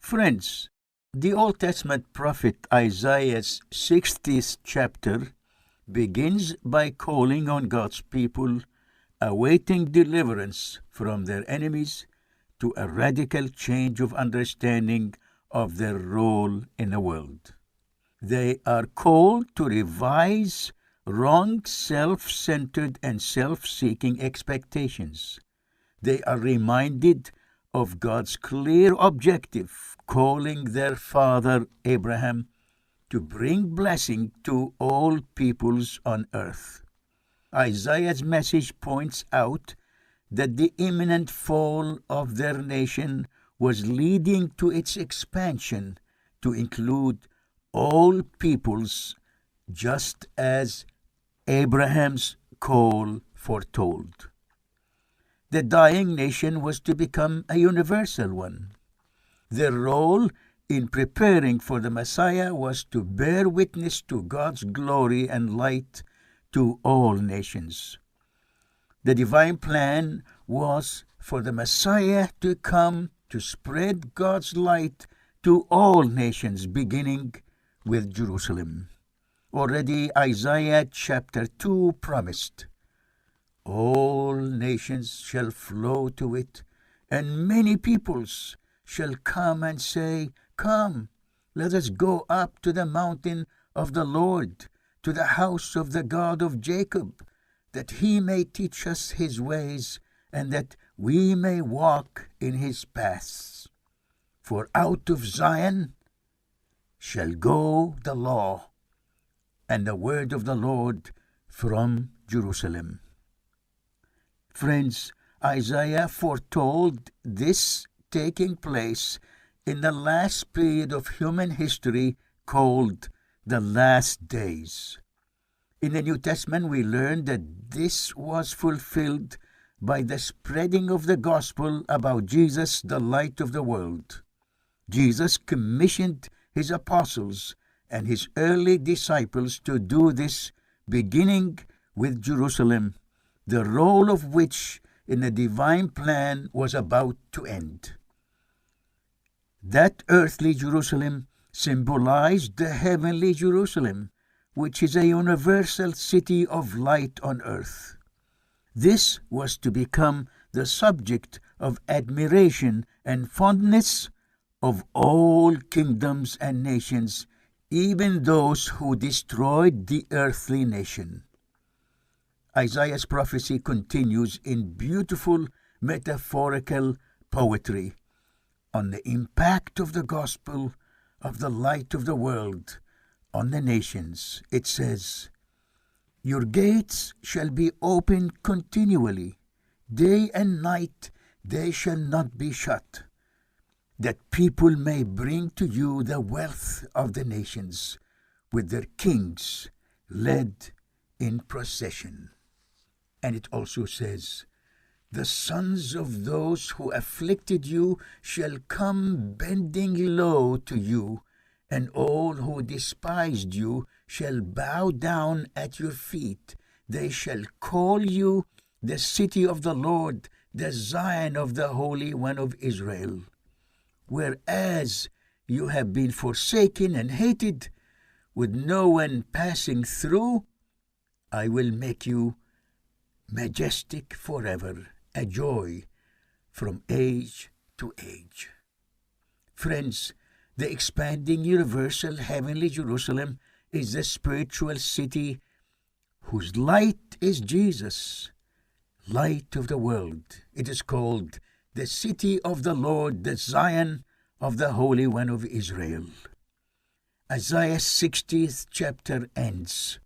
Friends, the Old Testament prophet Isaiah's 60th chapter begins by calling on God's people awaiting deliverance from their enemies to a radical change of understanding of their role in the world. They are called to revise wrong self-centered and self-seeking expectations. They are reminded of God's clear objective, calling their father Abraham to bring blessing to all peoples on earth. Isaiah's message points out that the imminent fall of their nation was leading to its expansion to include all peoples, just as Abraham's call foretold. The dying nation was to become a universal one. Their role in preparing for the Messiah was to bear witness to God's glory and light to all nations. The divine plan was for the Messiah to come to spread God's light to all nations, beginning with Jerusalem. Already Isaiah chapter 2 promised, "All nations shall flow to it, and many peoples shall come and say, 'Come, let us go up to the mountain of the Lord, to the house of the God of Jacob, that he may teach us his ways, and that we may walk in his paths. For out of Zion shall go the law, and the word of the Lord from Jerusalem." Friends, Isaiah foretold this taking place in the last period of human history called the last days. In the New Testament, we learn that this was fulfilled by the spreading of the gospel about Jesus, the light of the world. Jesus commissioned his apostles and his early disciples to do this, beginning with Jerusalem, the role of which in the divine plan was about to end. That earthly Jerusalem symbolized the heavenly Jerusalem, which is a universal city of light on earth. This was to become the subject of admiration and fondness of all kingdoms and nations, even those who destroyed the earthly nation. Isaiah's prophecy continues in beautiful metaphorical poetry on the impact of the gospel of the light of the world on the nations. It says, "Your gates shall be open continually, day and night they shall not be shut, that people may bring to you the wealth of the nations, with their kings led in procession." And it also says, "The sons of those who afflicted you shall come bending low to you, and all who despised you shall bow down at your feet. They shall call you the city of the Lord, the Zion of the Holy One of Israel. Whereas you have been forsaken and hated, with no one passing through, I will make you majestic forever, a joy from age to age." Friends, the expanding universal heavenly Jerusalem is the spiritual city whose light is Jesus, light of the world. It is called the city of the Lord, the Zion of the Holy One of Israel. Isaiah's 60th chapter ends,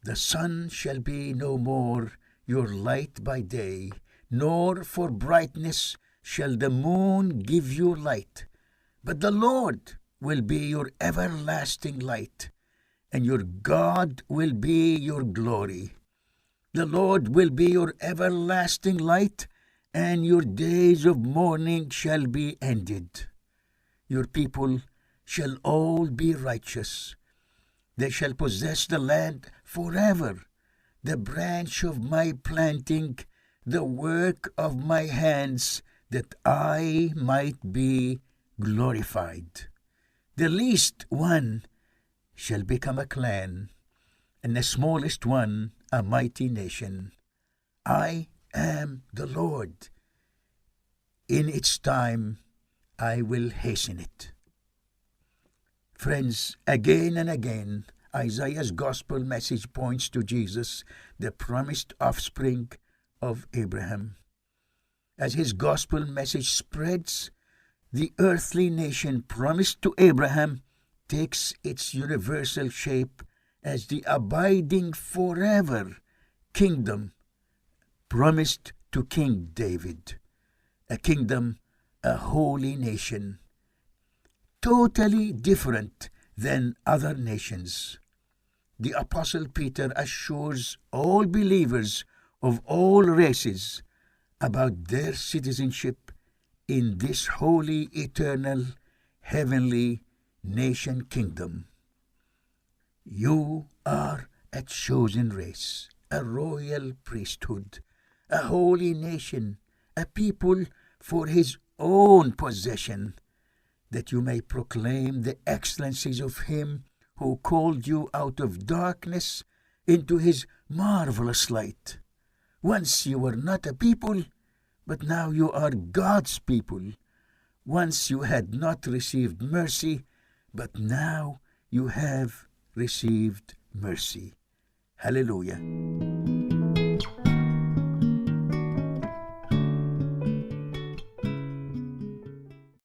"The sun shall be no more your light by day, nor for brightness shall the moon give you light. But the Lord will be your everlasting light, and your God will be your glory. The Lord will be your everlasting light, and your days of mourning shall be ended. Your people shall all be righteous. They shall possess the land forever, the branch of my planting, the work of my hands, that I might be glorified. The least one shall become a clan, and the smallest one a mighty nation. I am the Lord. In its time I will hasten it. Friends, again and again, Isaiah's gospel message points to Jesus, the promised offspring of Abraham. As his gospel message spreads, the earthly nation promised to Abraham takes its universal shape as the abiding forever kingdom promised to King David, a kingdom, a holy nation, totally different than other nations. The Apostle Peter assures all believers of all races about their citizenship in this holy, eternal, heavenly nation kingdom. You are a chosen race, a royal priesthood, a holy nation, a people for his own possession, that you may proclaim the excellencies of him who called you out of darkness into his marvelous light. Once you were not a people, but now you are God's people. Once you had not received mercy, but now you have received mercy. Hallelujah.